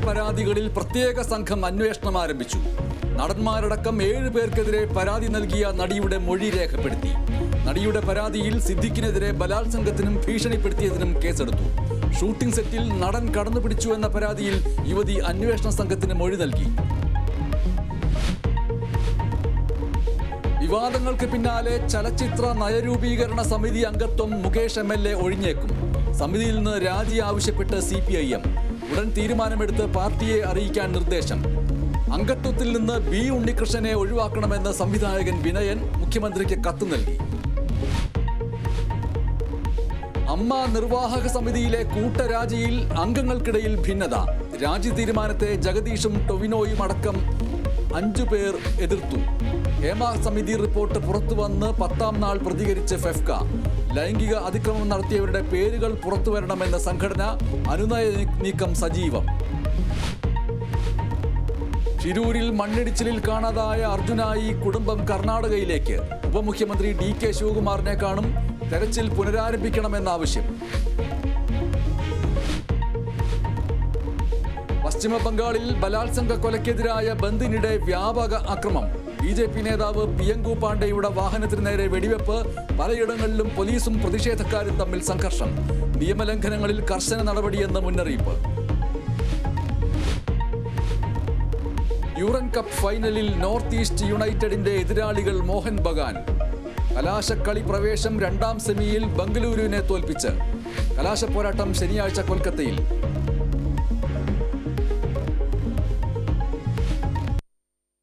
പരാതികളിൽ പ്രത്യേക സംഘം അന്വേഷണം ആരംഭിച്ചു. നടന്മാരടക്കം 7 പേർക്കെതിരെ പരാതി നൽകിയ നടിയുടെ മൊഴി രേഖപ്പെടുത്തി. നടിയുടെ പരാതിയിൽ സിദ്ദിഖിനെതിരെ ബലാത്സംഗത്തിനും ഭീഷണിപ്പെടുത്തിയതിനും കേസെടുത്തു. ഷൂട്ടിംഗ് സെറ്റിൽ നടൻ കടന്നുപിടിച്ചു എന്ന പരാതിയിൽ യുവതി അന്വേഷണ സംഘത്തിന് മൊഴി നൽകി. വിവാദങ്ങൾക്ക് പിന്നാലെ ചലച്ചിത്ര നയരൂപീകരണ സമിതി അംഗത്വം മുകേഷ് MLA ഒഴിഞ്ഞേക്കും. സമിതിയിൽ നിന്ന് രാജി ആവശ്യപ്പെട്ട് CPIM. ഉടൻ തീരുമാനമെടുത്ത് പാർട്ടിയെ അറിയിക്കാൻ നിർദ്ദേശം. അംഗത്വത്തിൽ നിന്ന് B. ഉണ്ണികൃഷ്ണനെ ഒഴിവാക്കണമെന്ന് സംവിധായകൻ വിനയൻ മുഖ്യമന്ത്രിക്ക് കത്ത് നൽകി. അമ്മ നിർവാഹക സമിതിയിലെ കൂട്ടരാജിയിൽ അംഗങ്ങൾക്കിടയിൽ ഭിന്നത. രാജി തീരുമാനത്തെ ജഗദീഷും ടൊവിനോയും അടക്കം 5 പേർ എതിർത്തു. ഹേമ സമിതി റിപ്പോർട്ട് പുറത്തുവന്ന് 10ാം നാൾ പ്രതികരിച്ച് ഫെഫ്ക. ലൈംഗിക അതിക്രമം നടത്തിയവരുടെ പേരുകൾ പുറത്തുവരണമെന്ന സംഘടന. അനുനയ നീക്കം സജീവം. ശിരൂരിൽ മണ്ണിടിച്ചിലിൽ കാണാതായ അർജുനായി കുടുംബം കർണാടകയിലേക്ക്. ഉപമുഖ്യമന്ത്രി DK ശിവകുമാറിനെ കാണും. തെരച്ചിൽ പുനരാരംഭിക്കണമെന്ന ആവശ്യം. പശ്ചിമ ബംഗാളിൽ ബലാത്സംഗ കൊലയ്ക്കെതിരായ ബന്ദിനിടെ വ്യാപക അക്രമം. BJP നേതാവ് പിയങ്കു പാണ്ഡെയുടെ വാഹനത്തിന് നേരെ വെടിവെപ്പ്. പലയിടങ്ങളിലും പോലീസും പ്രതിഷേധക്കാരും തമ്മിൽ സംഘർഷം. നിയമലംഘനങ്ങളിൽ കർശന നടപടിയെന്ന് മുന്നറിയിപ്പ്. യൂറൻ കപ്പ് ഫൈനലിൽ നോർത്ത് ഈസ്റ്റ് യുണൈറ്റഡിന്റെ എതിരാളികൾ മോഹൻ ബഗാൻ. കലാശക്കളി പ്രവേശം 2ാം സെമിയിൽ ബംഗളൂരുവിനെ തോൽപ്പിച്ച്. കലാശപ്പോരാട്ടം ശനിയാഴ്ച കൊൽക്കത്തയിൽ.